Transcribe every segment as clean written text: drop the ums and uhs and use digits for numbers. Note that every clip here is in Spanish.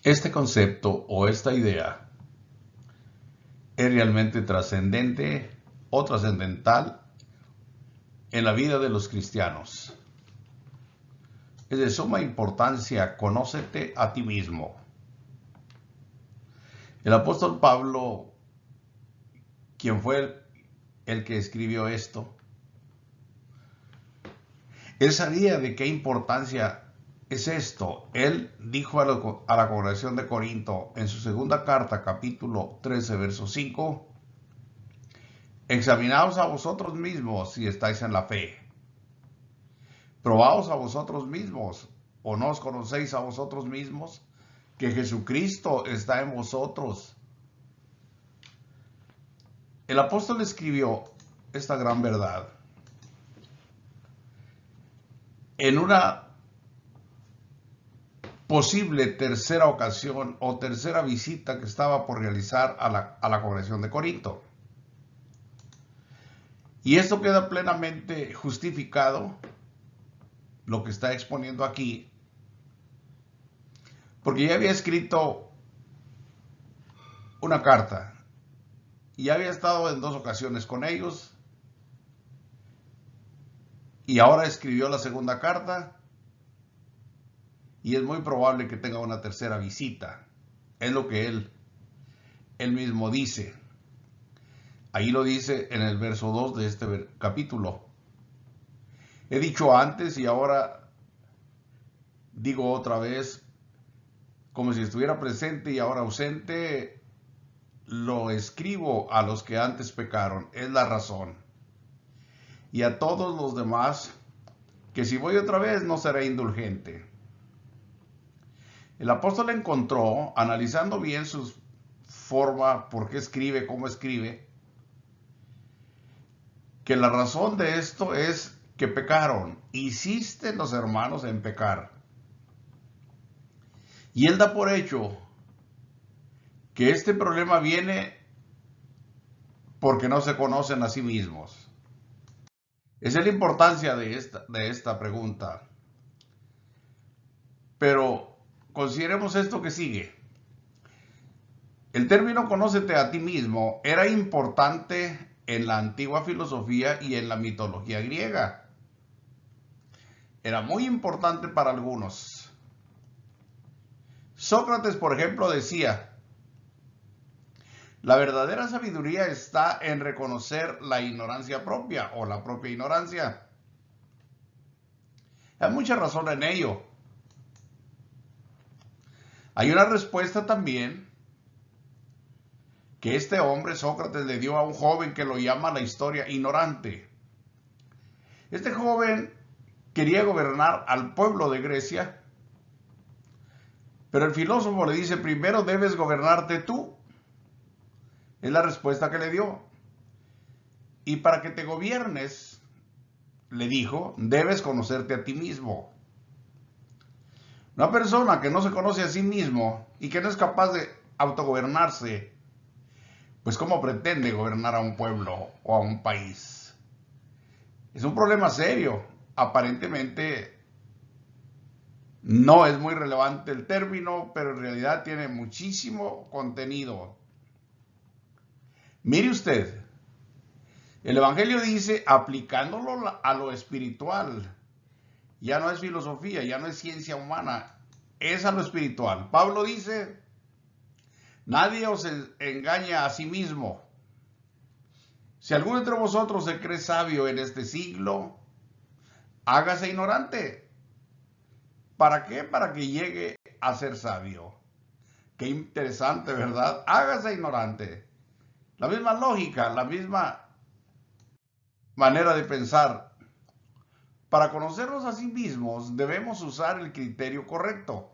Este concepto o esta idea es realmente trascendente o trascendental en la vida de los cristianos. Es de suma importancia, conócete a ti mismo. El apóstol Pablo, quien fue el que escribió esto, él sabía de qué importancia es esto. Él dijo a la congregación de Corinto en su segunda carta, capítulo 13, verso 5, examinaos a vosotros mismos si estáis en la fe. Probaos a vosotros mismos, o no os conocéis a vosotros mismos, que Jesucristo está en vosotros. El apóstol escribió esta gran verdad en una posible tercera ocasión o tercera visita que estaba por realizar a la congregación de Corinto. Y esto queda plenamente justificado, lo que está exponiendo aquí, porque ya había escrito una carta, y ya había estado en 2 ocasiones con ellos, y ahora escribió la segunda carta, y es muy probable que tenga una tercera visita. Es lo que él mismo dice. Ahí lo dice en el verso 2 de este capítulo. He dicho antes y ahora digo otra vez, como si estuviera presente y ahora ausente, lo escribo a los que antes pecaron, es la razón. Y a todos los demás, que si voy otra vez no seré indulgente. El apóstol encontró, analizando bien su forma, por qué escribe, cómo escribe, que la razón de esto es que pecaron. Insisten los hermanos en pecar. Y él da por hecho que este problema viene porque no se conocen a sí mismos. Esa es la importancia de esta pregunta. Pero consideremos esto que sigue. El término conócete a ti mismo era importante en la antigua filosofía y en la mitología griega. Era muy importante para algunos. Sócrates, por ejemplo, decía: la verdadera sabiduría está en reconocer la ignorancia propia o la propia ignorancia. Hay mucha razón en ello. Hay una respuesta también que este hombre, Sócrates, le dio a un joven que lo llama la historia ignorante. Este joven quería gobernar al pueblo de Grecia, pero el filósofo le dice: primero debes gobernarte tú. Es la respuesta que le dio. Y para que te gobiernes, le dijo, debes conocerte a ti mismo. Una persona que no se conoce a sí mismo y que no es capaz de autogobernarse, pues ¿cómo pretende gobernar a un pueblo o a un país? Es un problema serio. Aparentemente no es muy relevante el término, pero en realidad tiene muchísimo contenido. Mire usted, el Evangelio dice, aplicándolo a lo espiritual, ya no es filosofía, ya no es ciencia humana, es a lo espiritual. Pablo dice, nadie os engaña a sí mismo. Si alguno entre vosotros se cree sabio en este siglo, hágase ignorante. ¿Para qué? Para que llegue a ser sabio. Qué interesante, ¿verdad? Hágase ignorante. La misma lógica, la misma manera de pensar. Para conocernos a sí mismos debemos usar el criterio correcto.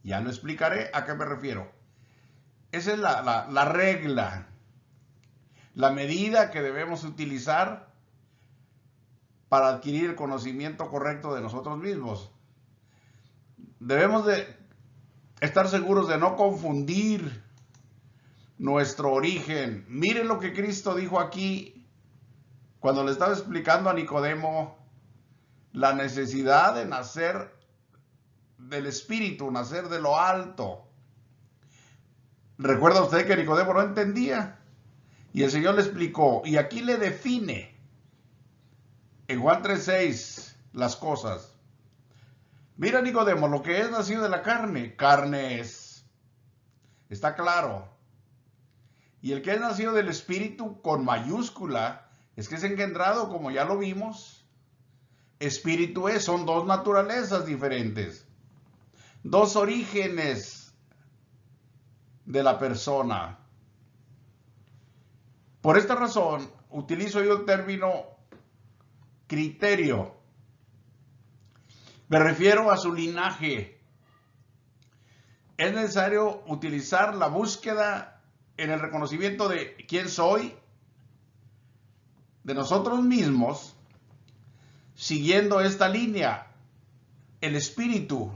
Ya lo explicaré a qué me refiero. Esa es la regla, la medida que debemos utilizar para adquirir el conocimiento correcto de nosotros mismos. Debemos de estar seguros de no confundir nuestro origen. Miren lo que Cristo dijo aquí cuando le estaba explicando a Nicodemo la necesidad de nacer del espíritu, nacer de lo alto. ¿Recuerda usted que Nicodemo no entendía? Y el Señor le explicó, y aquí le define en Juan 3:6 las cosas. Mira, Nicodemo, lo que es nacido de la carne, carne es. Está claro. Y el que es nacido del espíritu con mayúscula, es que es engendrado, como ya lo vimos. Espíritu es, son dos naturalezas diferentes, dos orígenes de la persona. Por esta razón, utilizo yo el término criterio. Me refiero a su linaje. Es necesario utilizar la búsqueda en el reconocimiento de quién soy, de nosotros mismos, siguiendo esta línea, el espíritu,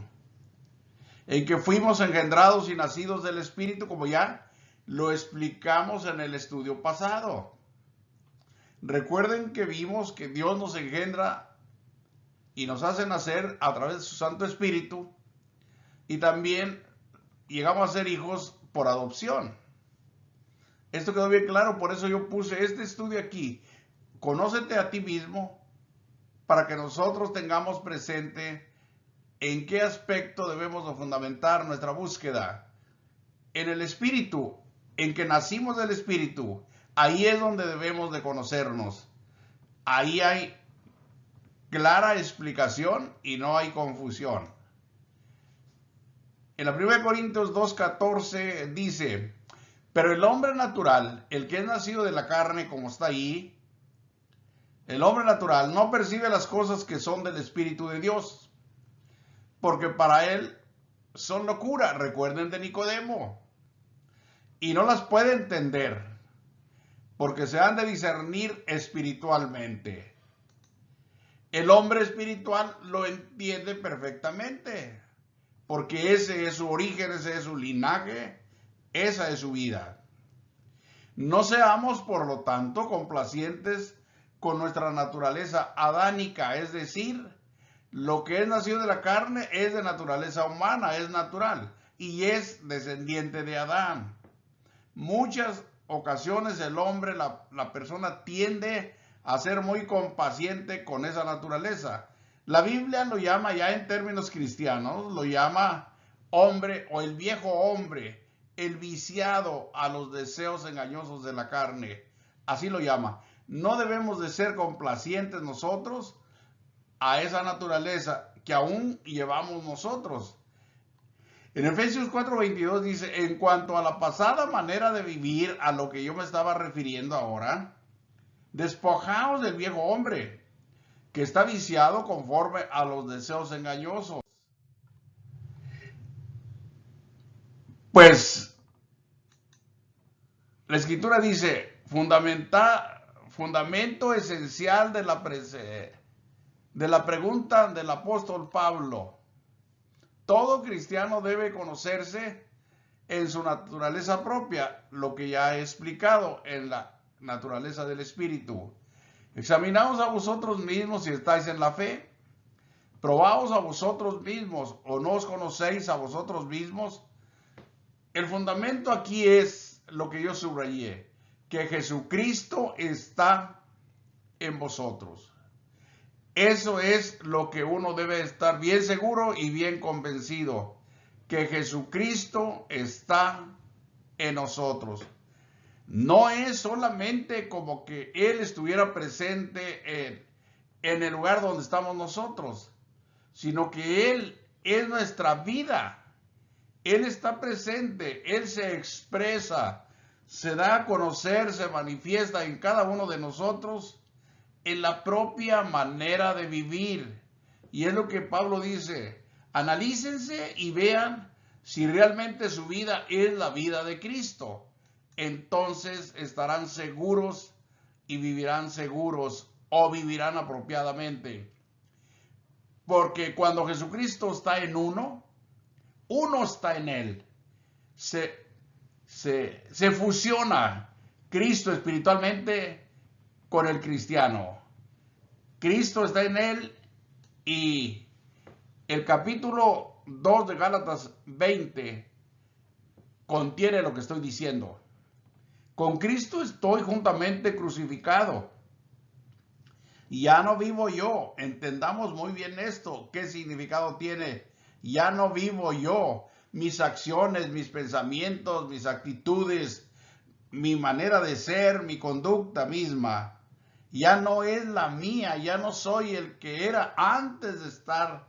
en que fuimos engendrados y nacidos del espíritu, como ya lo explicamos en el estudio pasado. Recuerden que vimos que Dios nos engendra y nos hace nacer a través de su Santo Espíritu, y también llegamos a ser hijos por adopción. Esto quedó bien claro, por eso yo puse este estudio aquí. Conócete a ti mismo, para que nosotros tengamos presente en qué aspecto debemos de fundamentar nuestra búsqueda. En el Espíritu, en que nacimos del Espíritu, ahí es donde debemos de conocernos. Ahí hay clara explicación y no hay confusión. En la 1 Corintios 2:14 dice, pero el hombre natural, el que es nacido de la carne, como está ahí, el hombre natural no percibe las cosas que son del Espíritu de Dios, porque para él son locura, recuerden de Nicodemo, y no las puede entender, porque se han de discernir espiritualmente. El hombre espiritual lo entiende perfectamente, porque ese es su origen, ese es su linaje, esa es su vida. No seamos, por lo tanto, complacientes con nuestra naturaleza adánica, es decir, lo que es nacido de la carne es de naturaleza humana, es natural y es descendiente de Adán. Muchas ocasiones el hombre, la persona tiende a ser muy compaciente con esa naturaleza. La Biblia lo llama, ya en términos cristianos, lo llama hombre o el viejo hombre, el viciado a los deseos engañosos de la carne. Así lo llama. No debemos de ser complacientes nosotros a esa naturaleza que aún llevamos nosotros. En Efesios 4:22 dice, en cuanto a la pasada manera de vivir, a lo que yo me estaba refiriendo ahora, despojaos del viejo hombre, que está viciado conforme a los deseos engañosos. Pues la Escritura dice, fundamento esencial de la pregunta del apóstol Pablo. Todo cristiano debe conocerse en su naturaleza propia, lo que ya he explicado en la naturaleza del Espíritu. Examinaos a vosotros mismos si estáis en la fe. Probaos a vosotros mismos o no os conocéis a vosotros mismos. El fundamento aquí es lo que yo subrayé, que Jesucristo está en vosotros. Eso es lo que uno debe estar bien seguro y bien convencido, que Jesucristo está en nosotros. No es solamente como que Él estuviera presente en el lugar donde estamos nosotros, sino que Él es nuestra vida. Él está presente, Él se expresa, se da a conocer, se manifiesta en cada uno de nosotros en la propia manera de vivir. Y es lo que Pablo dice, analícense y vean si realmente su vida es la vida de Cristo. Entonces estarán seguros y vivirán seguros o vivirán apropiadamente. Porque cuando Jesucristo está en uno está en Él. Se fusiona Cristo espiritualmente con el cristiano. Cristo está en Él y el capítulo 2 de Gálatas 20 contiene lo que estoy diciendo. Con Cristo estoy juntamente crucificado. Y ya no vivo yo. Entendamos muy bien esto. ¿Qué significado tiene? Ya no vivo yo. Mis acciones, mis pensamientos, mis actitudes, mi manera de ser, mi conducta misma, ya no es la mía. Ya no soy el que era antes de estar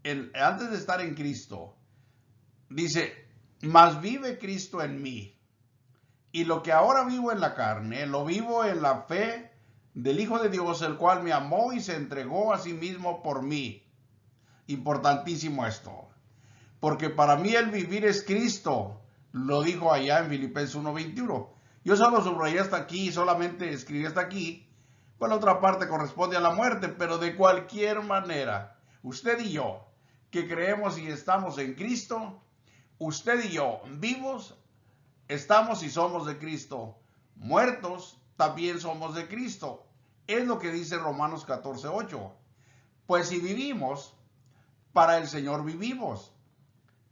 en Cristo. Dice, mas vive Cristo en mí. Y lo que ahora vivo en la carne, lo vivo en la fe del Hijo de Dios, el cual me amó y se entregó a sí mismo por mí. Importantísimo esto. Porque para mí el vivir es Cristo. Lo dijo allá en Filipenses 1:21. Yo solo subrayé hasta aquí, solamente escribí hasta aquí. Pues la otra parte corresponde a la muerte, pero de cualquier manera, usted y yo, que creemos y estamos en Cristo, usted y yo, vivos, estamos y somos de Cristo. Muertos, también somos de Cristo. Es lo que dice Romanos 14:8. Pues si vivimos, para el Señor vivimos.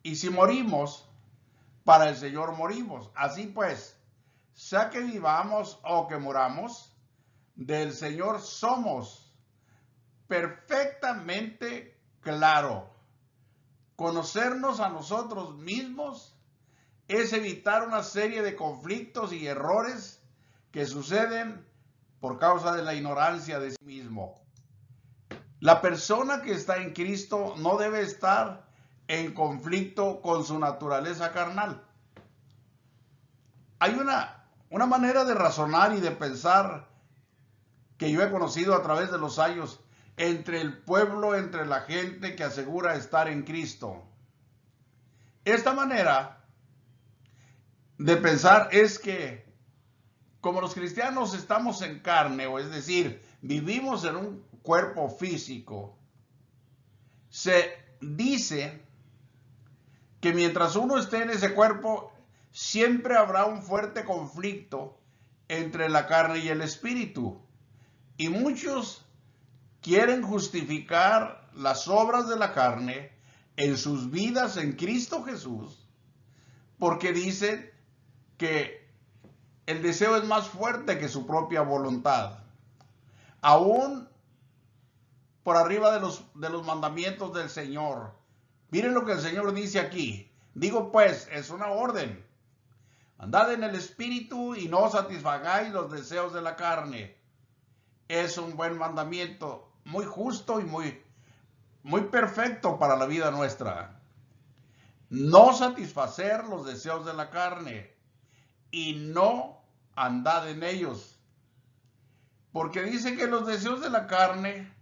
Y si morimos, para el Señor morimos. Así pues, sea que vivamos o que moramos, del Señor somos. Perfectamente claro. Conocernos a nosotros mismos es evitar una serie de conflictos y errores que suceden por causa de la ignorancia de sí mismo. La persona que está en Cristo no debe estar en conflicto con su naturaleza carnal. Hay una manera de razonar y de pensar que yo he conocido a través de los años entre el pueblo, entre la gente que asegura estar en Cristo. Esta manera de pensar es que como los cristianos estamos en carne, o es decir, vivimos en un cuerpo físico, se dice que mientras uno esté en ese cuerpo, siempre habrá un fuerte conflicto entre la carne y el espíritu. Y muchos quieren justificar las obras de la carne en sus vidas en Cristo Jesús, porque dicen que el deseo es más fuerte que su propia voluntad. Aún por arriba de los mandamientos del Señor. Miren lo que el Señor dice aquí. Digo pues, es una orden. Andad en el espíritu y no satisfagáis los deseos de la carne. Es un buen mandamiento, muy justo y muy perfecto para la vida nuestra. No satisfacer los deseos de la carne y no andad en ellos. Porque dice que los deseos de la carne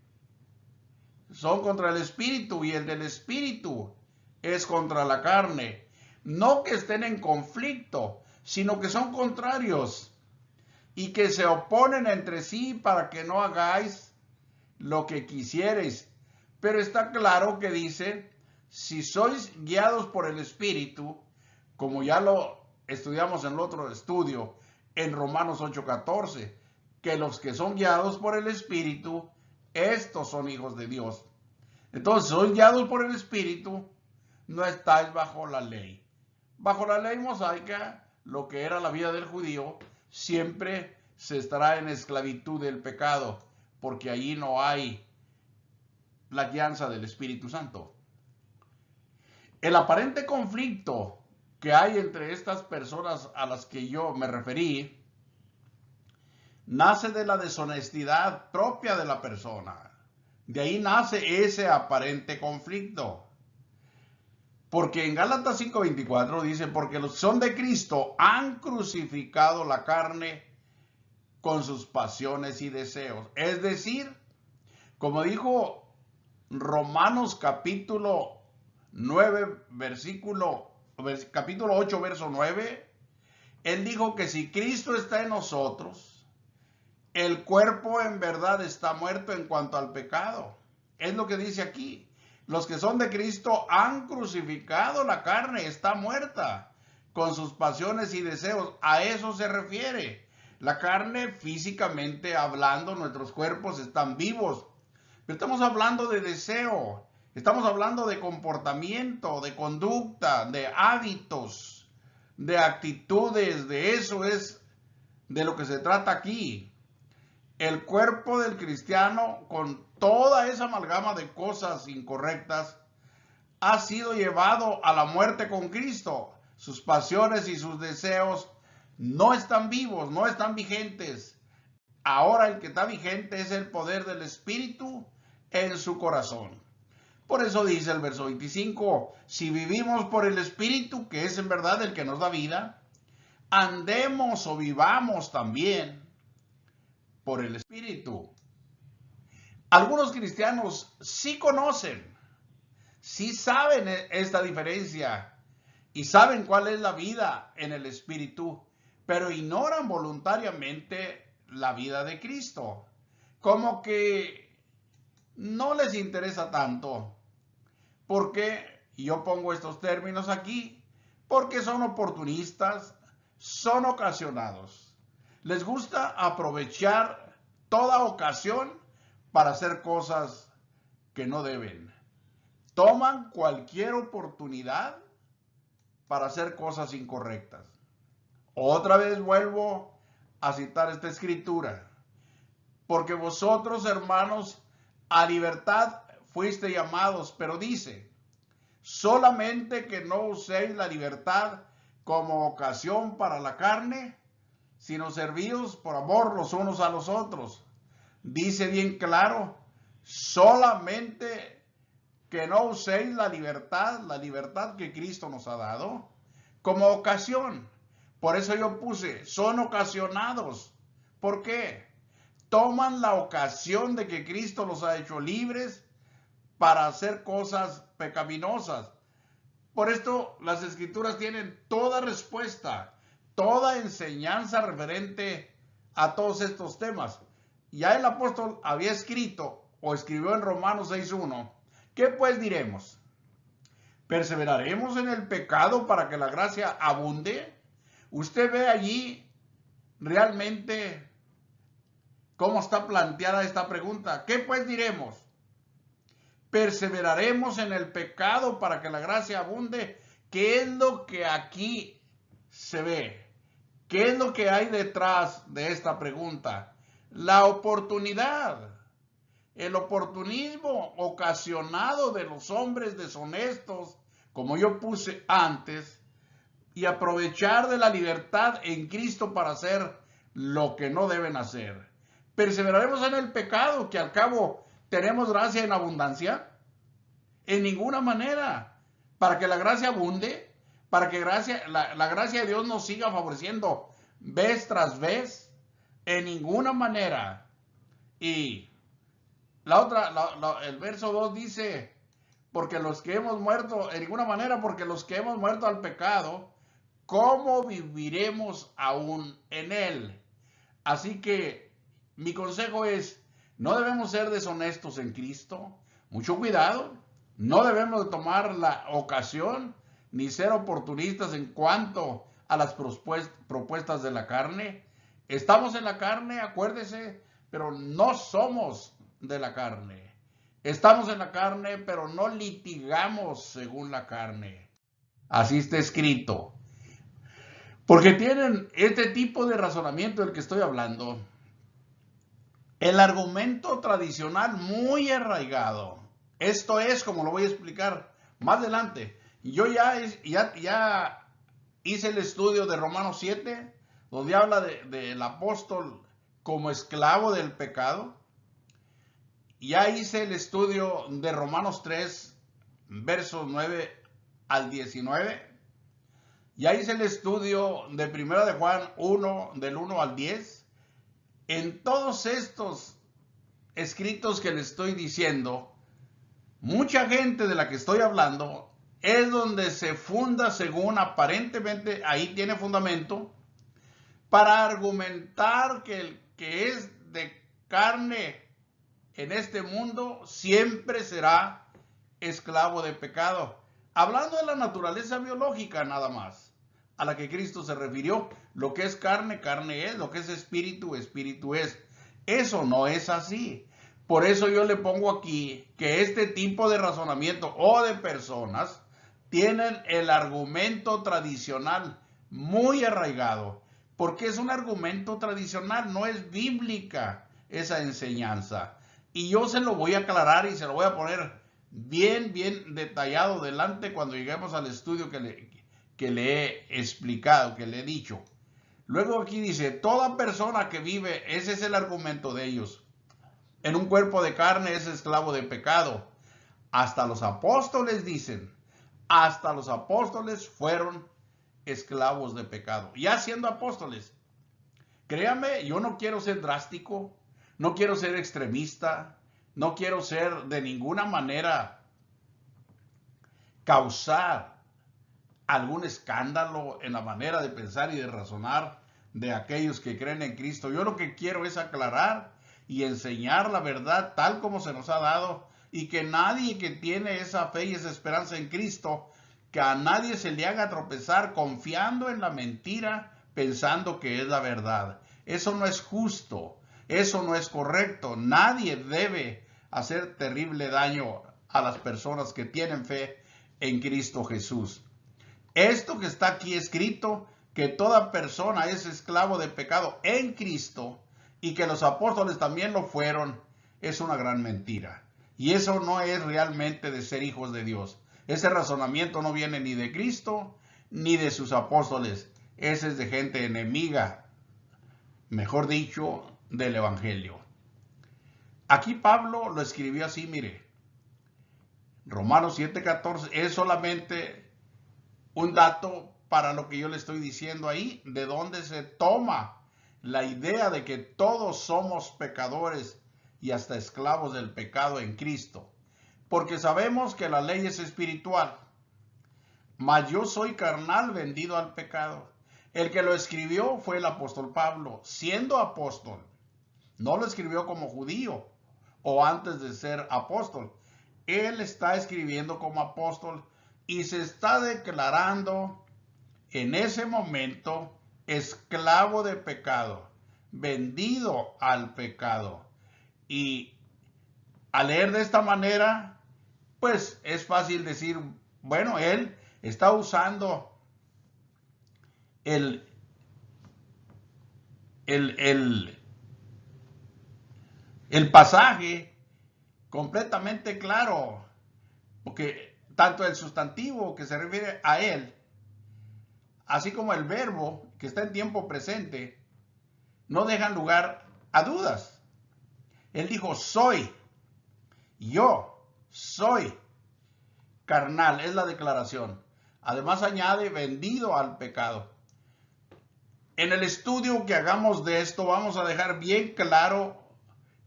son contra el espíritu y el del espíritu es contra la carne. No que estén en conflicto, sino que son contrarios y que se oponen entre sí para que no hagáis lo que quisierais. Pero está claro que dice, si sois guiados por el espíritu, como ya lo estudiamos en el otro estudio, en Romanos 8:14, que los que son guiados por el espíritu, estos son hijos de Dios. Entonces, sois guiados por el espíritu, no estáis bajo la ley. Bajo la ley mosaica, lo que era la vida del judío, siempre se estará en esclavitud del pecado, porque allí no hay la guianza del Espíritu Santo. El aparente conflicto que hay entre estas personas a las que yo me referí, nace de la deshonestidad propia de la persona. De ahí nace ese aparente conflicto. Porque en Gálatas 5:24 dice, porque los que son de Cristo han crucificado la carne con sus pasiones y deseos. Es decir, como dijo Romanos capítulo 9, capítulo 8, verso 9, él dijo que si Cristo está en nosotros, el cuerpo en verdad está muerto en cuanto al pecado. Es lo que dice aquí. Los que son de Cristo han crucificado la carne, está muerta, con sus pasiones y deseos. A eso se refiere. La carne, físicamente hablando, nuestros cuerpos están vivos. Pero estamos hablando de deseo. Estamos hablando de comportamiento, de conducta, de hábitos, de actitudes. De eso es de lo que se trata aquí. El cuerpo del cristiano, con toda esa amalgama de cosas incorrectas, ha sido llevado a la muerte con Cristo. Sus pasiones y sus deseos no están vivos, no están vigentes. Ahora el que está vigente es el poder del Espíritu en su corazón. Por eso dice el verso 25, si vivimos por el Espíritu, que es en verdad el que nos da vida, andemos o vivamos también por el Espíritu. Algunos cristianos sí conocen, sí saben esta diferencia y saben cuál es la vida en el Espíritu, pero ignoran voluntariamente la vida de Cristo. Como que no les interesa tanto. ¿Por qué yo pongo estos términos aquí? Porque son oportunistas, son ocasionados. Les gusta aprovechar toda ocasión para hacer cosas que no deben. Toman cualquier oportunidad para hacer cosas incorrectas. Otra vez vuelvo a citar esta escritura. Porque vosotros, hermanos, a libertad fuiste llamados, pero dice, solamente que no uséis la libertad como ocasión para la carne, sino servíos por amor los unos a los otros. Dice bien claro, solamente que no uséis la libertad que Cristo nos ha dado, como ocasión. Por eso yo puse, son ocasionados. ¿Por qué? Toman la ocasión de que Cristo los ha hecho libres para hacer cosas pecaminosas. Por esto las escrituras tienen toda respuesta, toda enseñanza referente a todos estos temas. Ya el apóstol había escrito o escribió en Romanos 6:1, ¿qué pues diremos? ¿Perseveraremos en el pecado para que la gracia abunde? Usted ve allí realmente cómo está planteada esta pregunta. ¿Qué pues diremos? ¿Perseveraremos en el pecado para que la gracia abunde? ¿Qué es lo que aquí se ve? ¿Qué es lo que hay detrás de esta pregunta? La oportunidad, el oportunismo ocasionado de los hombres deshonestos, como yo puse antes, y aprovechar de la libertad en Cristo para hacer lo que no deben hacer. ¿Perseveraremos en el pecado, que al cabo tenemos gracia en abundancia? En ninguna manera. Para que la gracia abunde, para que la gracia de Dios nos siga favoreciendo vez tras vez, en ninguna manera. Y el verso 2 dice, porque los que hemos muerto, en ninguna manera, porque los que hemos muerto al pecado, ¿cómo viviremos aún en él? Así que mi consejo es, no debemos ser deshonestos en Cristo. Mucho cuidado. No debemos de tomar la ocasión ni ser oportunistas en cuanto a las propuestas de la carne. Estamos en la carne, acuérdese, pero no somos de la carne. Estamos en la carne, pero no litigamos según la carne. Así está escrito. Porque tienen este tipo de razonamiento del que estoy hablando. El argumento tradicional muy arraigado. Esto es, como lo voy a explicar más adelante. Yo ya hice el estudio de Romanos 7, donde habla del apóstol como esclavo del pecado. Ya hice el estudio de Romanos 3, versos 9 al 19. Ya hice el estudio de 1 de Juan 1, del 1 al 10. En todos estos escritos que le estoy diciendo, mucha gente de la que estoy hablando es donde se funda, según aparentemente ahí tiene fundamento, para argumentar que el que es de carne en este mundo siempre será esclavo de pecado. Hablando de la naturaleza biológica nada más, a la que Cristo se refirió, lo que es carne, carne es, lo que es espíritu, espíritu es. Eso no es así. Por eso yo le pongo aquí que este tipo de razonamiento o de personas tienen el argumento tradicional muy arraigado, porque es un argumento tradicional, no es bíblica esa enseñanza. Y yo se lo voy a aclarar y se lo voy a poner bien, bien detallado delante cuando lleguemos al estudio que le he explicado, que le he dicho. Luego aquí dice, toda persona que vive, ese es el argumento de ellos, en un cuerpo de carne es esclavo de pecado. Hasta los apóstoles dicen, hasta los apóstoles fueron esclavos de pecado. Ya siendo apóstoles, créame, yo no quiero ser drástico, no quiero ser extremista, no quiero ser de ninguna manera causar algún escándalo en la manera de pensar y de razonar de aquellos que creen en Cristo. Yo lo que quiero es aclarar y enseñar la verdad tal como se nos ha dado, y que nadie que tiene esa fe y esa esperanza en Cristo, que a nadie se le haga tropezar confiando en la mentira, pensando que es la verdad. Eso no es justo, eso no es correcto. Nadie debe hacer terrible daño a las personas que tienen fe en Cristo Jesús. Esto que está aquí escrito, que toda persona es esclavo de pecado en Cristo y que los apóstoles también lo fueron, es una gran mentira. Y eso no es realmente de ser hijos de Dios. Ese razonamiento no viene ni de Cristo ni de sus apóstoles. Ese es de gente enemiga, mejor dicho, del Evangelio. Aquí Pablo lo escribió así, mire. Romanos 7:14 es solamente un dato para lo que yo le estoy diciendo ahí, de donde se toma la idea de que todos somos pecadores y hasta esclavos del pecado en Cristo. Porque sabemos que la ley es espiritual, mas yo soy carnal, vendido al pecado. El que lo escribió fue el apóstol Pablo, siendo apóstol. No lo escribió como judío o antes de ser apóstol. Él está escribiendo como apóstol y se está declarando en ese momento esclavo de pecado, vendido al pecado. Y al leer de esta manera, pues es fácil decir, bueno, él está usando el, el, el pasaje completamente claro, porque tanto el sustantivo que se refiere a él, así como el verbo que está en tiempo presente, no dejan lugar a dudas. Él dijo, yo soy carnal, es la declaración. Además añade, vendido al pecado. En el estudio que hagamos de esto vamos a dejar bien claro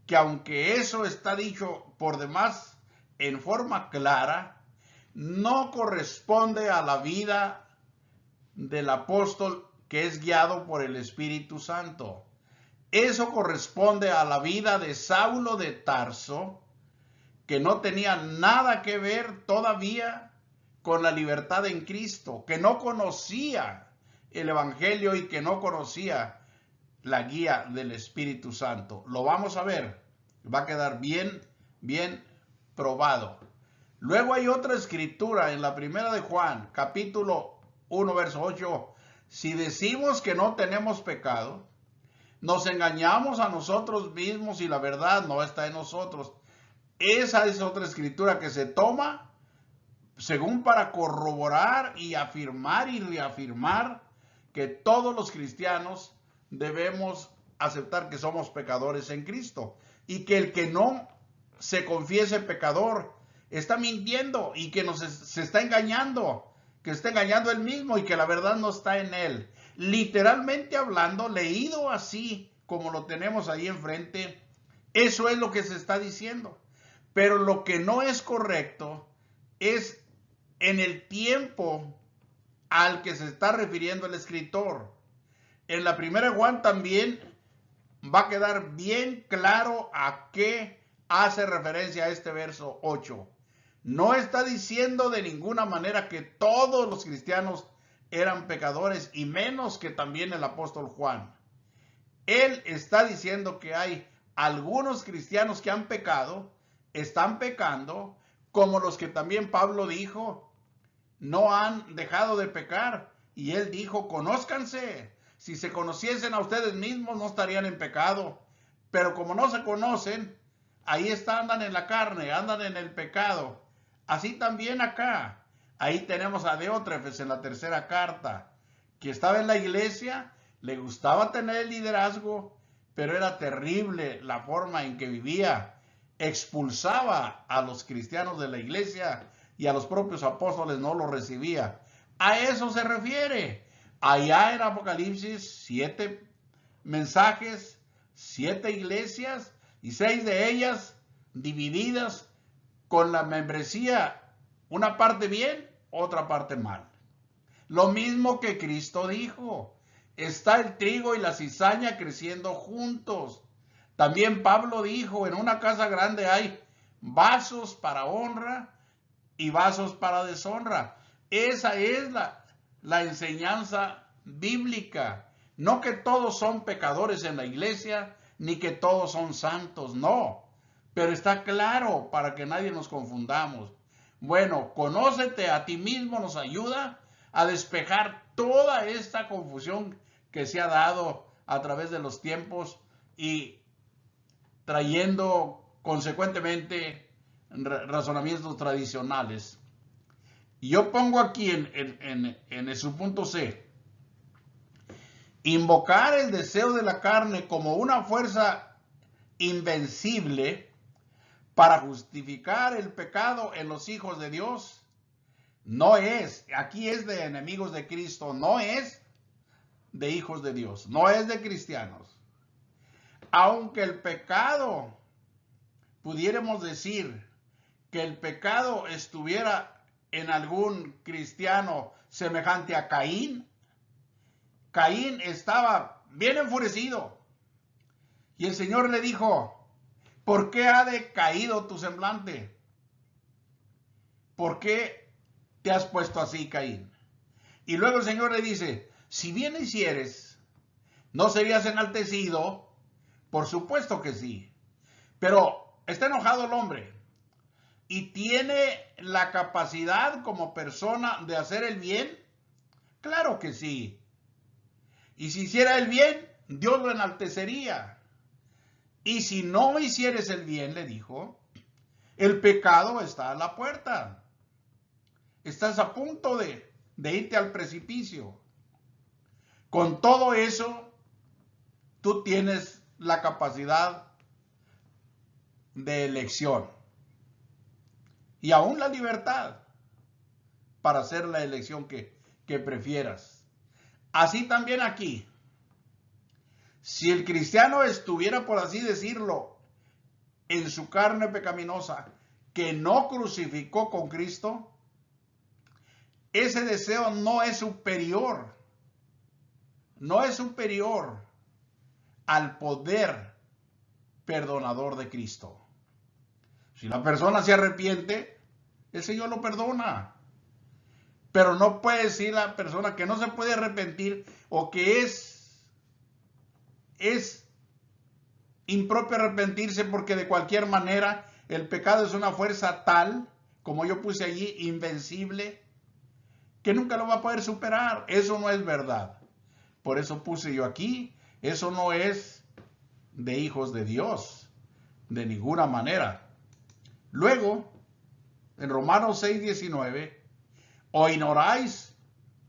que aunque eso está dicho por demás en forma clara, no corresponde a la vida del apóstol que es guiado por el Espíritu Santo. Eso corresponde a la vida de Saulo de Tarso, que no tenía nada que ver todavía con la libertad en Cristo, que no conocía el Evangelio y que no conocía la guía del Espíritu Santo. Lo vamos a ver, va a quedar bien, bien probado. Luego hay otra escritura en la primera de Juan, capítulo 1, verso 8. Si decimos que no tenemos pecado, nos engañamos a nosotros mismos y la verdad no está en nosotros. Esa es otra escritura que se toma según para corroborar y afirmar y reafirmar que todos los cristianos debemos aceptar que somos pecadores en Cristo y que el que no se confiese pecador está mintiendo y que se está engañando, que está engañando él mismo y que la verdad no está en él. Literalmente hablando, leído así como lo tenemos ahí enfrente, eso es lo que se está diciendo. Pero lo que no es correcto es en el tiempo al que se está refiriendo el escritor. En la primera Juan también va a quedar bien claro a qué hace referencia a este verso 8. No está diciendo de ninguna manera que todos los cristianos eran pecadores y menos que también el apóstol Juan. Él está diciendo que hay algunos cristianos que han pecado, están pecando, como los que también Pablo dijo, no han dejado de pecar. Y él dijo, conózcanse. Si se conociesen a ustedes mismos, no estarían en pecado. Pero como no se conocen, ahí andan en la carne, andan en el pecado. Así también acá. Ahí tenemos a Diótrefes en la tercera carta, que estaba en la iglesia, le gustaba tener el liderazgo, pero era terrible la forma en que vivía. Expulsaba a los cristianos de la iglesia y a los propios apóstoles no los recibía. A eso se refiere. Allá en Apocalipsis, 7 mensajes, 7 iglesias y 6 de ellas divididas con la membresía, una parte bien, otra parte mal. Lo mismo que Cristo dijo, está el trigo y la cizaña creciendo juntos. También Pablo dijo, en una casa grande hay vasos para honra y vasos para deshonra. Esa es la enseñanza bíblica. No que todos son pecadores en la iglesia, ni que todos son santos, no. Pero está claro para que nadie nos confundamos. Bueno, conócete a ti mismo nos ayuda a despejar toda esta confusión que se ha dado a través de los tiempos y trayendo consecuentemente razonamientos tradicionales. Y yo pongo aquí en su punto C, invocar el deseo de la carne como una fuerza invencible para justificar el pecado en los hijos de Dios, no es, aquí es de enemigos de Cristo, no es de hijos de Dios, no es de cristianos. Aunque el pecado, pudiéramos decir que el pecado estuviera en algún cristiano semejante a Caín, Caín estaba bien enfurecido y el Señor le dijo, ¿por qué ha decaído tu semblante? ¿Por qué te has puesto así, Caín? Y luego el Señor le dice, si bien hicieres, ¿no serías enaltecido? Por supuesto que sí. Pero está enojado el hombre y tiene la capacidad como persona de hacer el bien. Claro que sí. Y si hiciera el bien, Dios lo enaltecería. Y si no hicieres el bien, le dijo, el pecado está a la puerta. Estás a punto de irte al precipicio. Con todo eso, tú tienes la capacidad de elección y aún la libertad para hacer la elección que prefieras. Así también aquí. Si el cristiano estuviera, por así decirlo, en su carne pecaminosa, que no crucificó con Cristo, ese deseo no es superior al poder perdonador de Cristo. Si la persona se arrepiente, el Señor lo perdona. Pero no puede decir la persona que no se puede arrepentir o que es impropio arrepentirse porque de cualquier manera el pecado es una fuerza tal, como yo puse allí, invencible, que nunca lo va a poder superar. Eso no es verdad. Por eso puse yo aquí, eso no es de hijos de Dios, de ninguna manera. Luego, en Romanos 6:19, o ignoráis,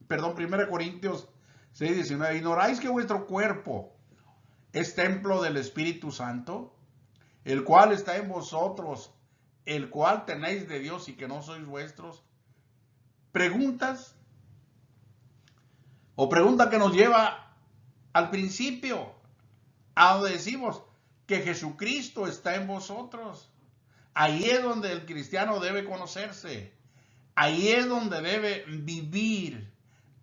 1 Corintios 6:19, ignoráis que vuestro cuerpo es templo del Espíritu Santo, el cual está en vosotros, el cual tenéis de Dios y que no sois vuestros. Pregunta que nos lleva al principio, a donde decimos que Jesucristo está en vosotros. Ahí es donde el cristiano debe conocerse. Ahí es donde debe vivir.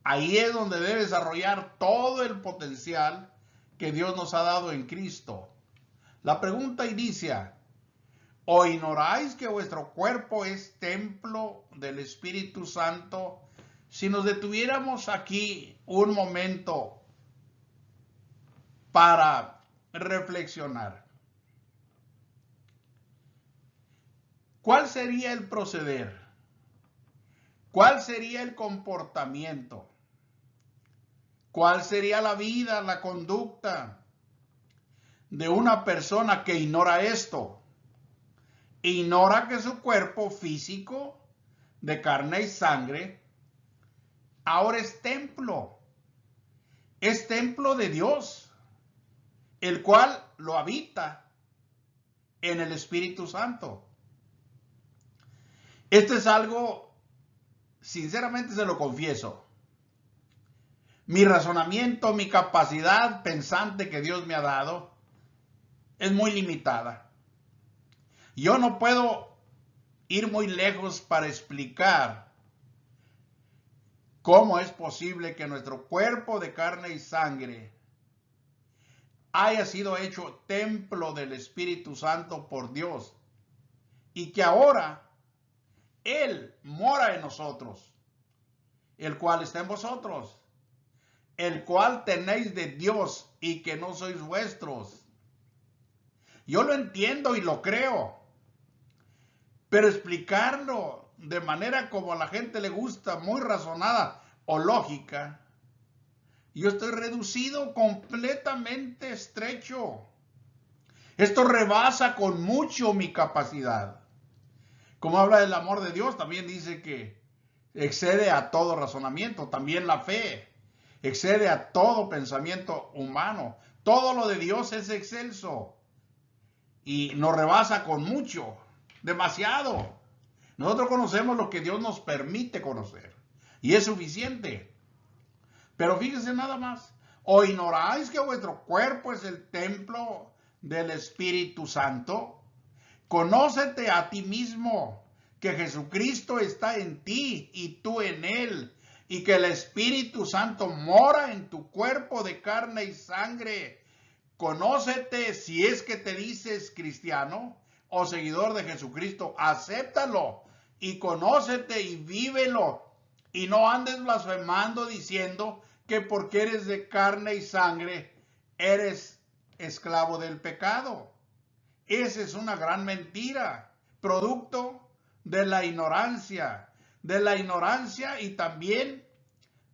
Ahí es donde debe desarrollar todo el potencial que Dios nos ha dado en Cristo. La pregunta inicia, ¿o ignoráis que vuestro cuerpo es templo del Espíritu Santo? Si nos detuviéramos aquí un momento para reflexionar. ¿Cuál sería el proceder? ¿Cuál sería el comportamiento? ¿Cuál sería la vida, la conducta de una persona que ignora esto? Ignora que su cuerpo físico, de carne y sangre, ahora es templo de Dios, el cual lo habita en el Espíritu Santo. Esto es algo, sinceramente se lo confieso, mi razonamiento, mi capacidad pensante que Dios me ha dado es muy limitada. Yo no puedo ir muy lejos para explicar cómo es posible que nuestro cuerpo de carne y sangre haya sido hecho templo del Espíritu Santo por Dios y que ahora Él mora en nosotros, el cual está en vosotros, el cual tenéis de Dios y que no sois vuestros. Yo lo entiendo y lo creo, pero explicarlo de manera como a la gente le gusta, muy razonada o lógica, yo estoy reducido, completamente estrecho. Esto rebasa con mucho mi capacidad. Como habla del amor de Dios, también dice que excede a todo razonamiento, también la fe excede a todo pensamiento humano. Todo lo de Dios es excelso y nos rebasa con mucho, demasiado. Nosotros conocemos lo que Dios nos permite conocer y es suficiente. Pero fíjense nada más, ¿o ignoráis que vuestro cuerpo es el templo del Espíritu Santo? Conócete a ti mismo, que Jesucristo está en ti y tú en él, y que el Espíritu Santo mora en tu cuerpo de carne y sangre. Conócete si es que te dices cristiano o seguidor de Jesucristo, acéptalo y conócete y vívelo. Y no andes blasfemando diciendo que porque eres de carne y sangre, eres esclavo del pecado. Esa es una gran mentira, producto de la ignorancia y también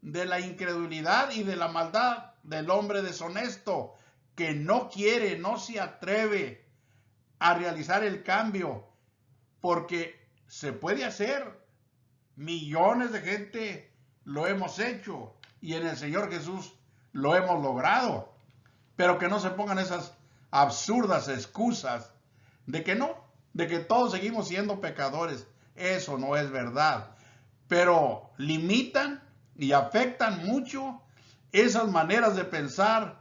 de la incredulidad y de la maldad del hombre deshonesto que no quiere, no se atreve a realizar el cambio, porque se puede hacer. Millones de gente lo hemos hecho y en el Señor Jesús lo hemos logrado. Pero que no se pongan esas absurdas excusas de que no, de que todos seguimos siendo pecadores. Eso no es verdad. Pero limitan y afectan mucho esas maneras de pensar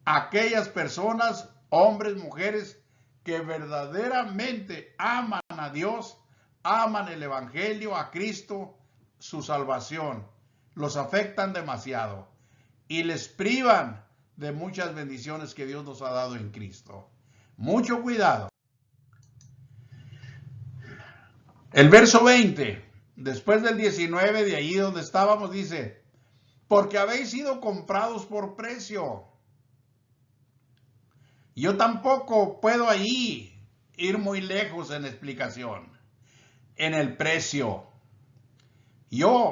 a aquellas personas, hombres, mujeres, que verdaderamente aman a Dios, aman el Evangelio, a Cristo, su salvación. Los afectan demasiado y les privan de muchas bendiciones que Dios nos ha dado en Cristo. Mucho cuidado. El verso 20, después del 19, de ahí donde estábamos, dice, porque habéis sido comprados por precio. Yo tampoco puedo ahí ir muy lejos en explicación, en el precio.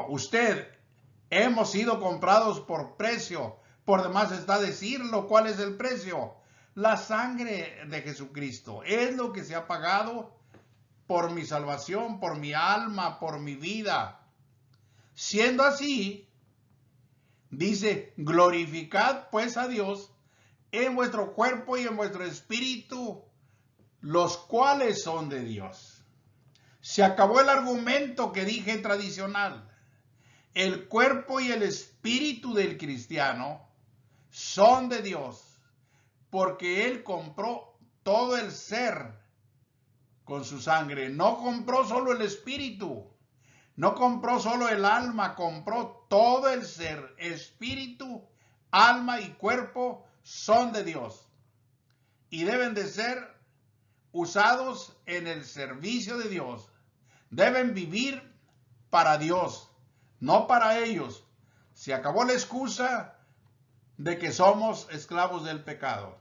Usted, hemos sido comprados por precio. Por demás está decirlo, ¿cuál es el precio? La sangre de Jesucristo es lo que se ha pagado por mi salvación, por mi alma, por mi vida. Siendo así, dice, glorificad pues a Dios en vuestro cuerpo y en vuestro espíritu, los cuales son de Dios. Se acabó el argumento que dije tradicional. El cuerpo y el espíritu del cristiano son de Dios, porque Él compró todo el ser con su sangre. No compró solo el espíritu, no compró solo el alma, compró todo el ser. Espíritu, alma y cuerpo son de Dios y deben de ser usados en el servicio de Dios. Deben vivir para Dios, no para ellos. Se acabó la excusa de que somos esclavos del pecado.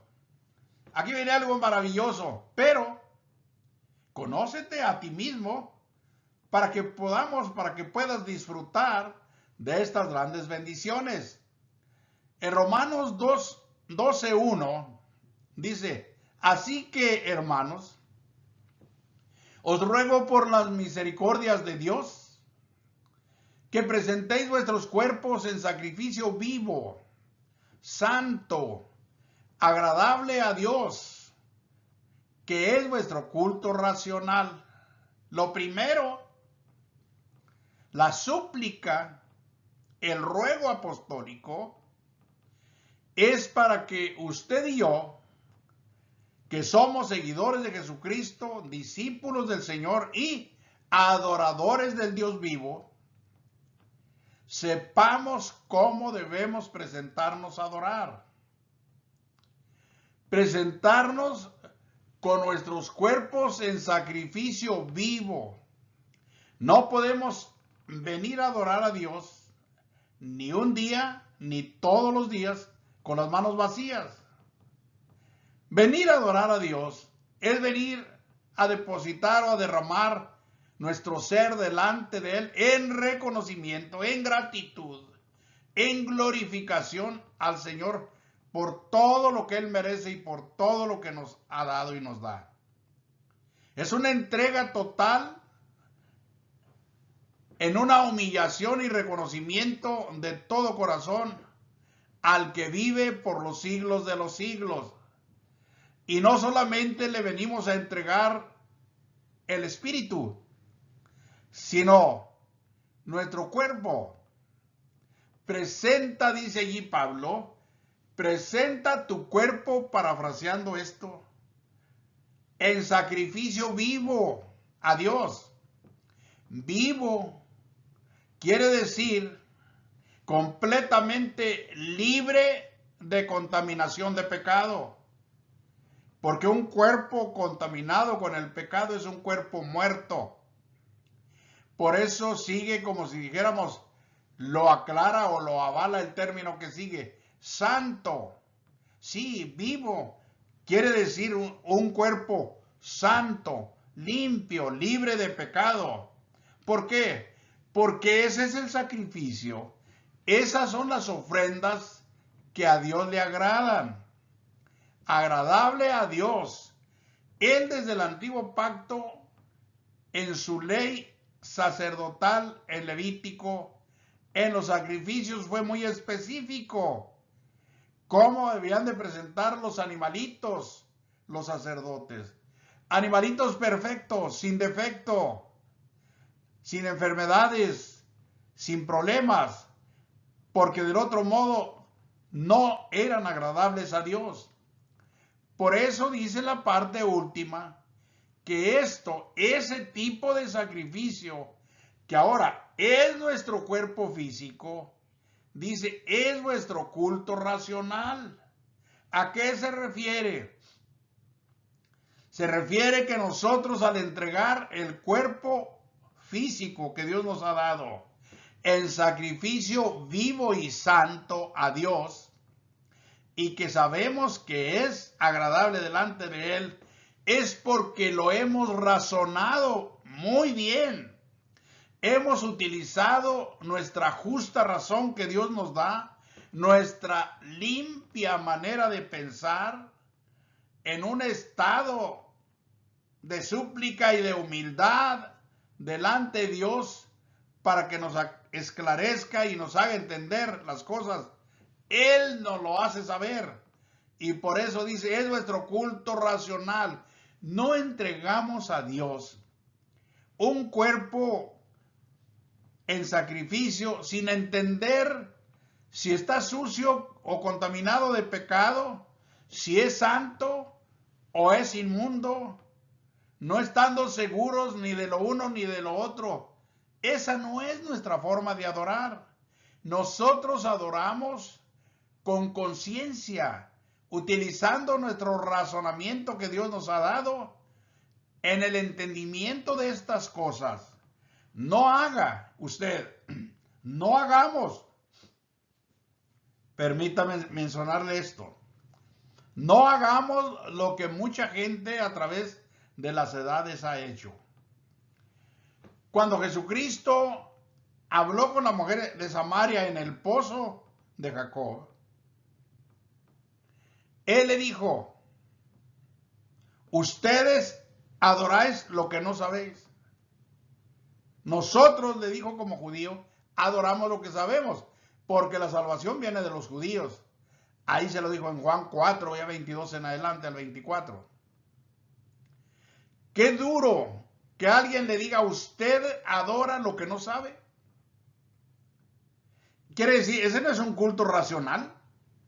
Aquí viene algo maravilloso, pero Conócete a ti mismo para que puedas disfrutar de estas grandes bendiciones. En Romanos 12:1 dice, así que, hermanos, os ruego por las misericordias de Dios que presentéis vuestros cuerpos en sacrificio vivo, santo, agradable a Dios, que es vuestro culto racional. Lo primero, la súplica, el ruego apostólico, es para que usted y yo, que somos seguidores de Jesucristo, discípulos del Señor y adoradores del Dios vivo, sepamos cómo debemos presentarnos a adorar. Presentarnos con nuestros cuerpos en sacrificio vivo. No podemos venir a adorar a Dios ni un día ni todos los días con las manos vacías. Venir a adorar a Dios es venir a depositar o a derramar nuestro ser delante de Él en reconocimiento, en gratitud, en glorificación al Señor por todo lo que Él merece y por todo lo que nos ha dado y nos da. Es una entrega total en una humillación y reconocimiento de todo corazón al que vive por los siglos de los siglos. Y no solamente le venimos a entregar el espíritu, sino nuestro cuerpo. Presenta, dice allí Pablo, presenta tu cuerpo, parafraseando esto, en sacrificio vivo a Dios. Vivo quiere decir completamente libre de contaminación de pecado. Porque un cuerpo contaminado con el pecado es un cuerpo muerto. Por eso sigue como si dijéramos, lo aclara o lo avala el término que sigue, santo. Sí, vivo. Quiere decir un cuerpo santo, limpio, libre de pecado. ¿Por qué? Porque ese es el sacrificio. Esas son las ofrendas que a Dios le agradan. Agradable a Dios. Él desde el antiguo pacto, en su ley sacerdotal, en Levítico, en los sacrificios fue muy específico. ¿Cómo debían de presentar los animalitos los sacerdotes? Animalitos perfectos, sin defecto, sin enfermedades, sin problemas, porque del otro modo no eran agradables a Dios. Por eso dice la parte última, que ese tipo de sacrificio, que ahora es nuestro cuerpo físico, dice, es vuestro culto racional. ¿A qué se refiere? Se refiere que nosotros al entregar el cuerpo físico que Dios nos ha dado en sacrificio vivo y santo a Dios, y que sabemos que es agradable delante de Él, es porque lo hemos razonado muy bien. Hemos utilizado nuestra justa razón que Dios nos da, nuestra limpia manera de pensar, en un estado de súplica y de humildad delante de Dios, para que nos esclarezca y nos haga entender las cosas. Él nos lo hace saber. Y por eso dice, es nuestro culto racional. No entregamos a Dios un cuerpo en sacrificio sin entender si está sucio o contaminado de pecado, si es santo o es inmundo, no estando seguros ni de lo uno ni de lo otro. Esa no es nuestra forma de adorar. Nosotros adoramos con conciencia, utilizando nuestro razonamiento que Dios nos ha dado en el entendimiento de estas cosas. No haga usted, no hagamos. Permítame mencionarle esto. No hagamos lo que mucha gente a través de las edades ha hecho. Cuando Jesucristo habló con la mujer de Samaria en el pozo de Jacob, Él le dijo, ustedes adoráis lo que no sabéis. Nosotros, le dijo como judío, adoramos lo que sabemos, porque la salvación viene de los judíos. Ahí se lo dijo en Juan 4, voy a 22 en adelante, al 24. Qué duro que alguien le diga, usted adora lo que no sabe. Quiere decir, ese no es un culto racional,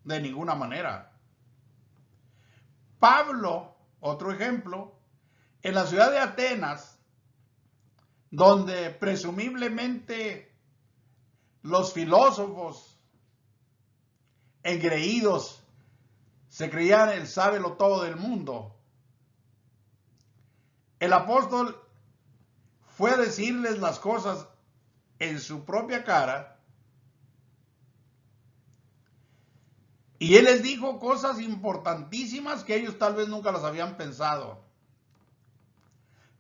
de ninguna manera. Pablo, otro ejemplo, en la ciudad de Atenas, donde presumiblemente los filósofos engreídos se creían el sábelo todo del mundo, el apóstol fue a decirles las cosas en su propia cara y él les dijo cosas importantísimas que ellos tal vez nunca las habían pensado.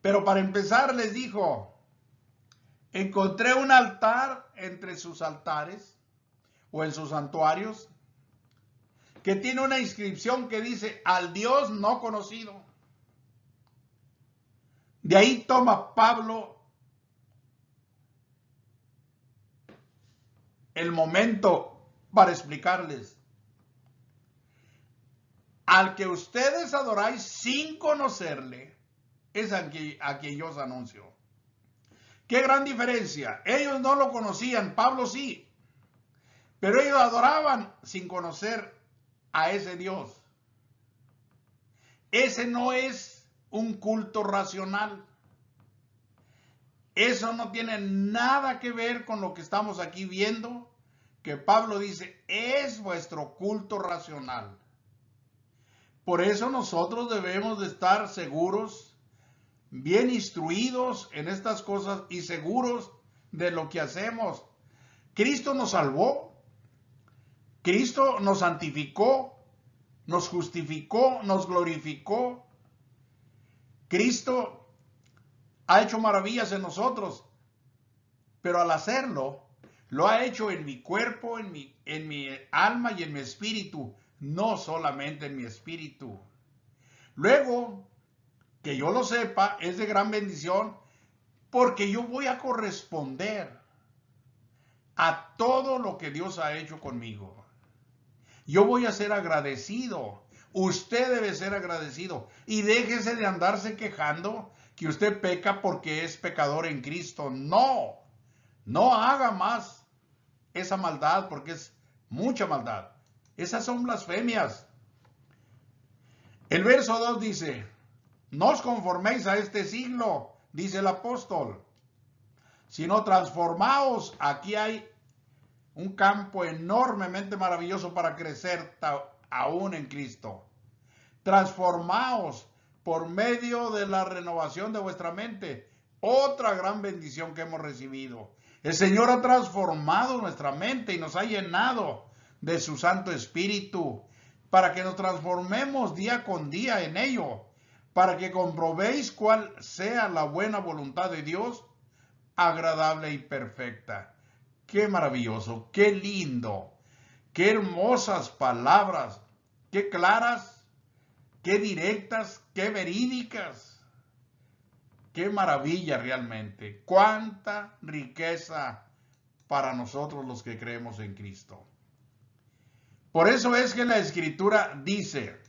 Pero para empezar les dijo, encontré un altar entre sus altares o en sus santuarios que tiene una inscripción que dice al Dios no conocido. De ahí toma Pablo el momento para explicarles. Al que ustedes adoráis sin conocerle, es a quien yo os anuncio. Qué gran diferencia. Ellos no lo conocían, Pablo sí. Pero ellos adoraban sin conocer a ese Dios. Ese no es un culto racional. Eso no tiene nada que ver con lo que estamos aquí viendo, que Pablo dice, es vuestro culto racional. Por eso nosotros debemos de estar seguros, bien instruidos en estas cosas y seguros de lo que hacemos. Cristo nos salvó, Cristo nos santificó, nos justificó, nos glorificó. Cristo ha hecho maravillas en nosotros, pero al hacerlo, lo ha hecho en mi cuerpo, en mi alma y en mi espíritu, no solamente en mi espíritu. Luego, que yo lo sepa, es de gran bendición, porque yo voy a corresponder a todo lo que Dios ha hecho conmigo. Yo voy a ser agradecido. Usted debe ser agradecido. Y déjese de andarse quejando que usted peca porque es pecador en Cristo. No, no haga más esa maldad porque es mucha maldad. Esas son blasfemias. El verso 2 dice, no os conforméis a este siglo, dice el apóstol, sino transformaos. Aquí hay un campo enormemente maravilloso para crecer aún en Cristo. Transformaos por medio de la renovación de vuestra mente. Otra gran bendición que hemos recibido. El Señor ha transformado nuestra mente y nos ha llenado de su Santo Espíritu para que nos transformemos día con día en ello, para que comprobéis cuál sea la buena voluntad de Dios, agradable y perfecta. Qué maravilloso, qué lindo, qué hermosas palabras, qué claras, qué directas, qué verídicas. Qué maravilla realmente. Cuánta riqueza para nosotros los que creemos en Cristo. Por eso es que la Escritura dice,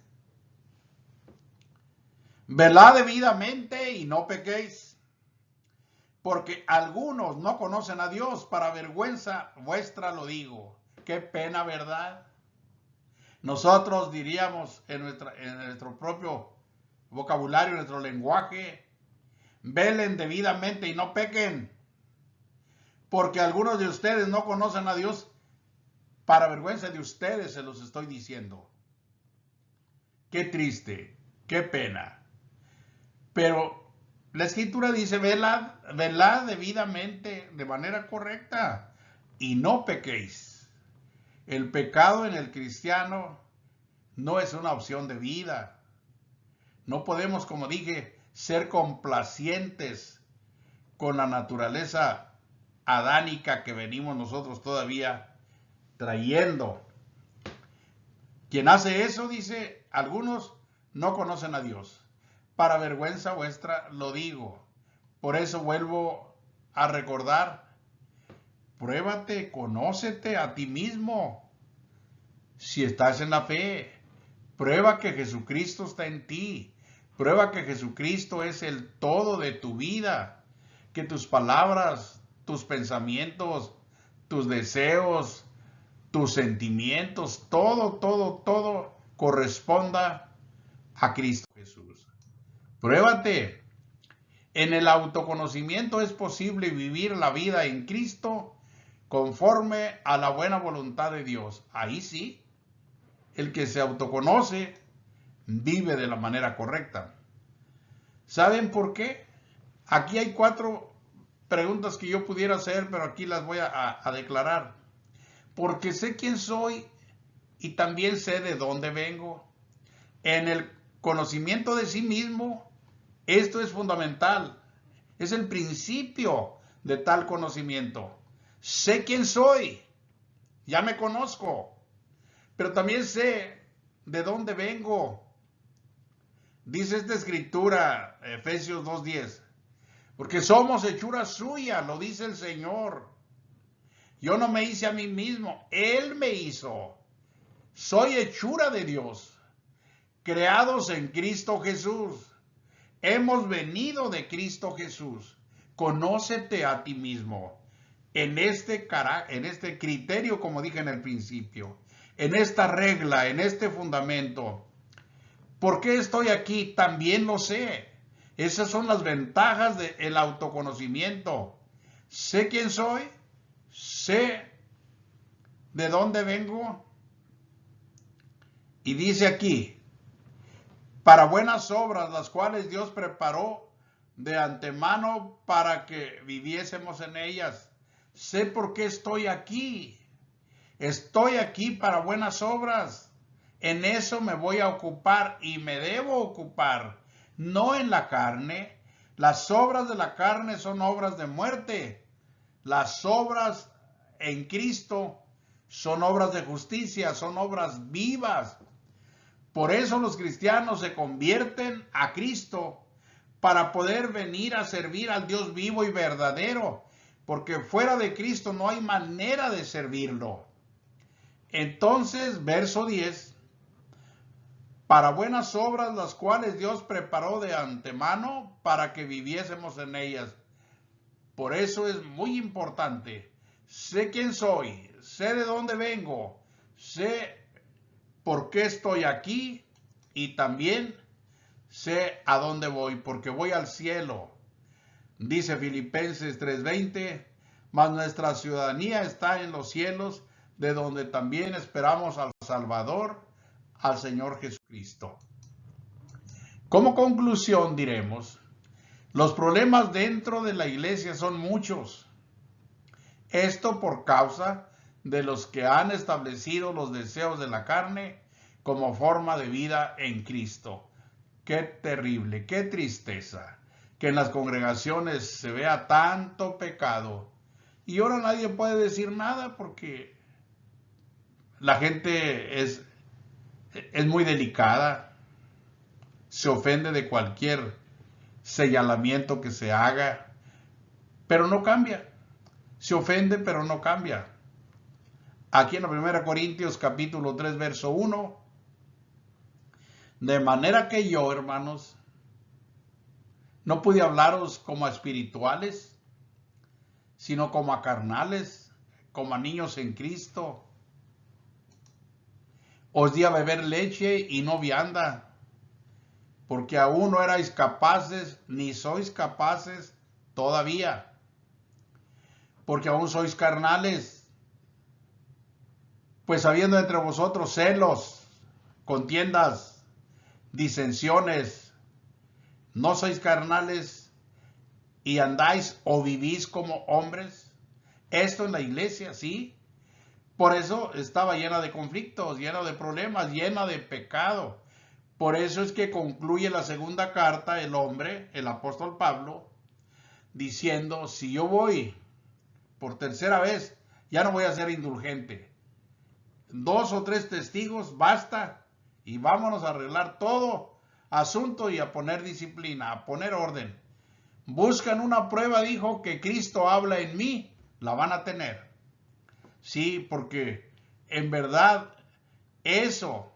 velad debidamente y no pequéis, porque algunos no conocen a Dios, para vergüenza vuestra lo digo. Qué pena, ¿verdad? Nosotros diríamos en nuestro propio vocabulario, en nuestro lenguaje, velen debidamente y no pequen, porque algunos de ustedes no conocen a Dios. Para vergüenza de ustedes se los estoy diciendo. Qué triste, qué pena. Pero la Escritura dice, velad debidamente, de manera correcta, y no pequéis. El pecado en el cristiano no es una opción de vida. No podemos, como dije, ser complacientes con la naturaleza adánica que venimos nosotros todavía trayendo. Quien hace eso, dice, algunos no conocen a Dios. Para vergüenza vuestra lo digo. Por eso vuelvo a recordar, pruébate, conócete a ti mismo. Si estás en la fe, prueba que Jesucristo está en ti. Prueba que Jesucristo es el todo de tu vida. Que tus palabras, tus pensamientos, tus deseos, tus sentimientos, todo corresponda a Cristo Jesús. Pruébate. En el autoconocimiento es posible vivir la vida en Cristo conforme a la buena voluntad de Dios. Ahí sí, el que se autoconoce vive de la manera correcta. ¿Saben por qué? Aquí hay 4 preguntas que yo pudiera hacer, pero aquí las voy a declarar. Porque sé quién soy y también sé de dónde vengo. En el conocimiento de sí mismo, esto es fundamental. Es el principio de tal conocimiento. Sé quién soy, ya me conozco, pero también sé de dónde vengo. Dice esta escritura, Efesios 2:10, porque somos hechura suya, lo dice el Señor. Yo no me hice a mí mismo, Él me hizo. Soy hechura de Dios, creados en Cristo Jesús. Hemos venido de Cristo Jesús. Conócete a ti mismo. En este criterio, como dije en el principio, en esta regla, en este fundamento. ¿Por qué estoy aquí? También lo sé. Esas son las ventajas del autoconocimiento. Sé quién soy, sé de dónde vengo. Y dice aquí, para buenas obras, las cuales Dios preparó de antemano para que viviésemos en ellas. Sé por qué estoy aquí. Estoy aquí para buenas obras. En eso me voy a ocupar y me debo ocupar, no en la carne. Las obras de la carne son obras de muerte. Las obras en Cristo son obras de justicia, son obras vivas. Por eso los cristianos se convierten a Cristo para poder venir a servir al Dios vivo y verdadero, porque fuera de Cristo no hay manera de servirlo. Entonces, verso 10, para buenas obras las cuales Dios preparó de antemano para que viviésemos en ellas. Por eso es muy importante. Sé quién soy, sé de dónde vengo, sé por qué estoy aquí y también sé a dónde voy, porque voy al cielo. Dice Filipenses 3:20, mas nuestra ciudadanía está en los cielos, de donde también esperamos al Salvador, al Señor Jesucristo. Como conclusión diremos, los problemas dentro de la iglesia son muchos. Esto por causa de los que han establecido los deseos de la carne como forma de vida en Cristo. Qué terrible, qué tristeza que en las congregaciones se vea tanto pecado. Y ahora nadie puede decir nada porque la gente es muy delicada, se ofende de cualquier señalamiento que se haga, pero no cambia. Se ofende, pero no cambia. Aquí en la 1 Corintios capítulo 3, verso 1, de manera que yo, hermanos, no pude hablaros como a espirituales, sino como a carnales, como a niños en Cristo. Os di a beber leche y no vianda, porque aún no erais capaces, ni sois capaces todavía, porque aún sois carnales. Pues habiendo entre vosotros celos, contiendas, disensiones, ¿no sois carnales y andáis o vivís como hombres? Esto en la iglesia, sí. Por eso estaba llena de conflictos, llena de problemas, llena de pecado. Por eso es que concluye la segunda carta el hombre, el apóstol Pablo, diciendo, si yo voy por tercera vez, ya no voy a ser indulgente. 2 o 3 testigos, basta, y vámonos a arreglar todo asunto y a poner disciplina, a poner orden. Buscan una prueba, dijo, que Cristo habla en mí, la van a tener. Sí, porque en verdad eso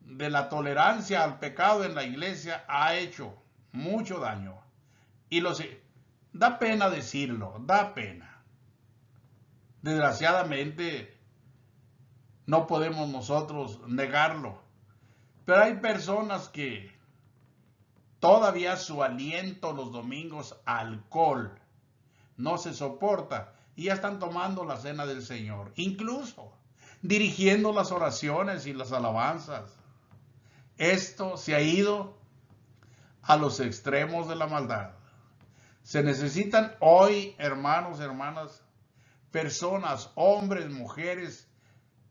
de la tolerancia al pecado en la iglesia ha hecho mucho daño. Y da pena decirlo, da pena. Desgraciadamente no podemos nosotros negarlo. Pero hay personas que todavía su aliento los domingos, alcohol, no se soporta y ya están tomando la cena del Señor, incluso dirigiendo las oraciones y las alabanzas. Esto se ha ido a los extremos de la maldad. Se necesitan hoy, hermanos, hermanas, personas, hombres, mujeres,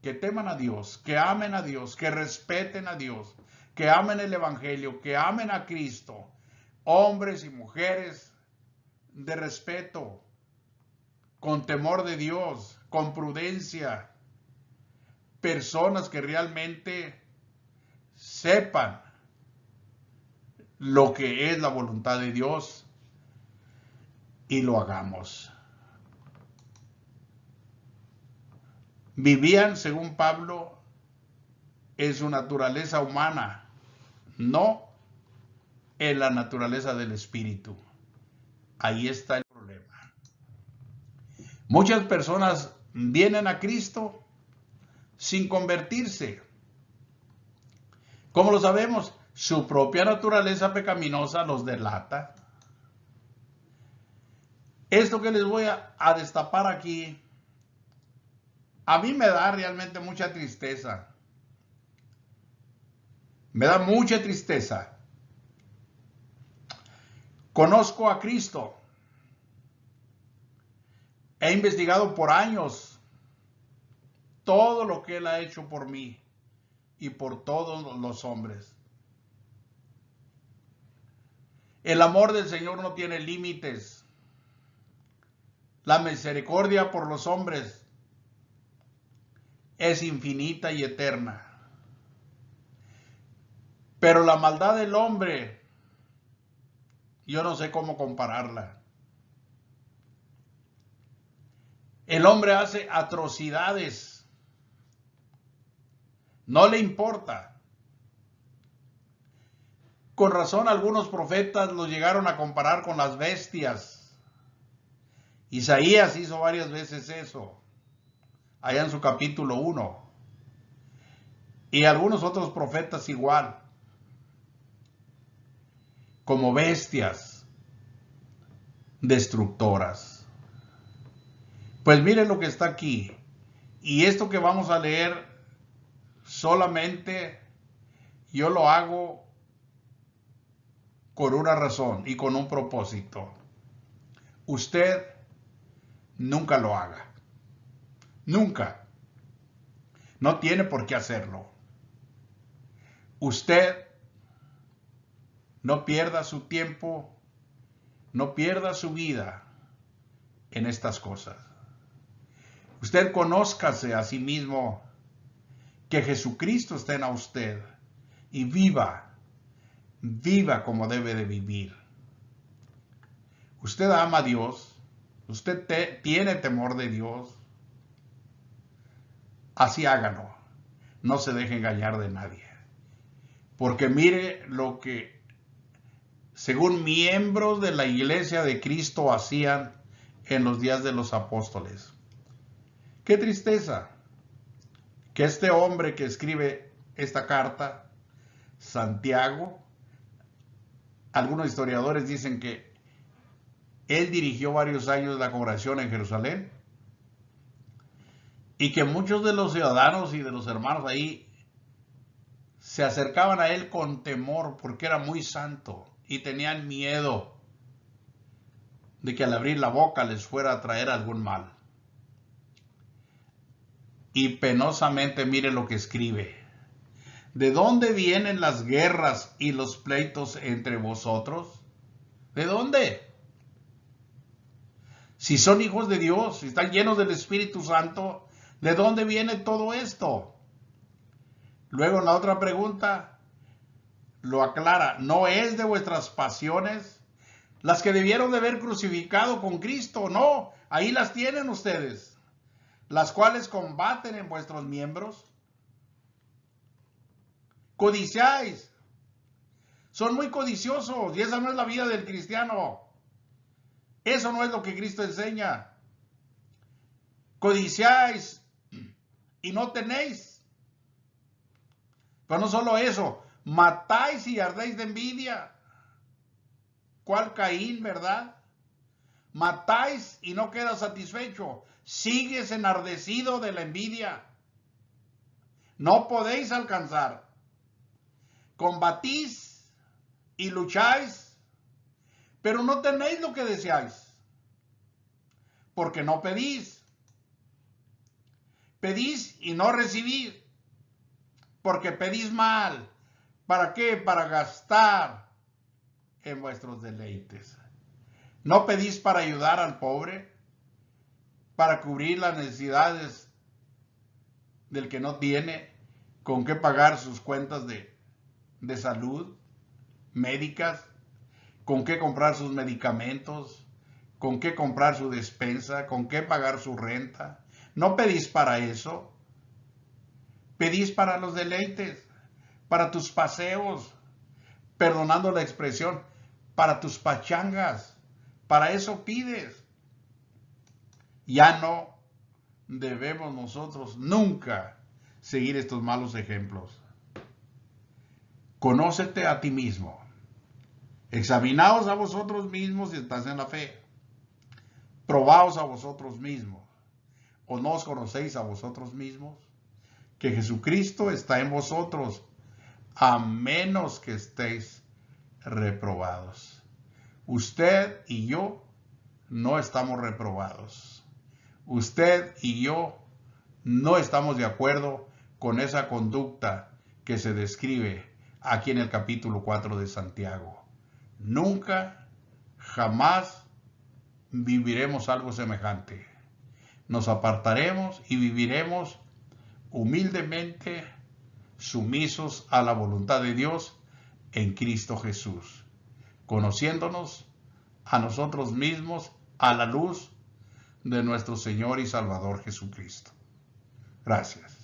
que teman a Dios, que amen a Dios, que respeten a Dios, que amen el Evangelio, que amen a Cristo. Hombres y mujeres de respeto, con temor de Dios, con prudencia. Personas que realmente sepan lo que es la voluntad de Dios y lo hagamos. Vivían, según Pablo, en su naturaleza humana, no en la naturaleza del Espíritu. Ahí está el problema. Muchas personas vienen a Cristo sin convertirse. ¿Cómo lo sabemos? Su propia naturaleza pecaminosa los delata. Esto que les voy a destapar aquí, a mí me da realmente mucha tristeza. Me da mucha tristeza. Conozco a Cristo. He investigado por años todo lo que Él ha hecho por mí y por todos los hombres. El amor del Señor no tiene límites. La misericordia por los hombres es infinita y eterna. Pero la maldad del hombre, yo no sé cómo compararla. El hombre hace atrocidades. No le importa. Con razón algunos profetas los llegaron a comparar con las bestias. Isaías hizo varias veces eso, allá en su capítulo 1. Y algunos otros profetas igual, como bestias destructoras. Pues miren lo que está aquí. Y esto que vamos a leer, solamente yo lo hago con una razón y con un propósito. Usted nunca lo haga. Nunca. No tiene por qué hacerlo. Usted no pierda su tiempo, no pierda su vida en estas cosas. Usted conózcase a sí mismo, que Jesucristo está en usted y viva como debe de vivir. Usted ama a Dios, usted tiene temor de Dios. Así hágalo. No se deje engañar de nadie. Porque mire lo que, según miembros de la iglesia de Cristo, hacían en los días de los apóstoles. Qué tristeza que este hombre que escribe esta carta, Santiago, algunos historiadores dicen que él dirigió varios años la congregación en Jerusalén y que muchos de los ciudadanos y de los hermanos ahí se acercaban a él con temor porque era muy santo y tenían miedo de que al abrir la boca les fuera a traer algún mal. Y penosamente mire lo que escribe. ¿De dónde vienen las guerras y los pleitos entre vosotros? ¿De dónde? Si son hijos de Dios, si están llenos del Espíritu Santo, ¿de dónde viene todo esto? Luego en la otra pregunta lo aclara, ¿no es de vuestras pasiones las que debieron de haber crucificado con Cristo? No, ahí las tienen ustedes, las cuales combaten en vuestros miembros. Codiciáis, son muy codiciosos y esa no es la vida del cristiano. Eso no es lo que Cristo enseña. Codiciáis y no tenéis. Pero no solo eso, matáis y ardéis de envidia. ¿Cuál Caín, verdad? Matáis y no quedas satisfecho. Sigues enardecido de la envidia. No podéis alcanzar. Combatís y lucháis, pero no tenéis lo que deseáis, porque no pedís. Pedís y no recibís, porque pedís mal. ¿Para qué? Para gastar en vuestros deleites. No pedís para ayudar al pobre, para cubrir las necesidades del que no tiene con qué pagar sus cuentas de salud, médicas, con qué comprar sus medicamentos, con qué comprar su despensa, con qué pagar su renta. No pedís para eso. Pedís para los deleites, para tus paseos, perdonando la expresión, para tus pachangas. Para eso pides. Ya no debemos nosotros nunca seguir estos malos ejemplos. Conócete a ti mismo. Examinaos a vosotros mismos si estás en la fe. Probaos a vosotros mismos. ¿O no os conocéis a vosotros mismos? Que Jesucristo está en vosotros, a menos que estéis reprobados. Usted y yo no estamos reprobados. Usted y yo no estamos de acuerdo con esa conducta que se describe aquí en el capítulo 4 de Santiago. Nunca, jamás viviremos algo semejante. Nos apartaremos y viviremos humildemente sumisos a la voluntad de Dios en Cristo Jesús, conociéndonos a nosotros mismos a la luz de nuestro Señor y Salvador Jesucristo. Gracias.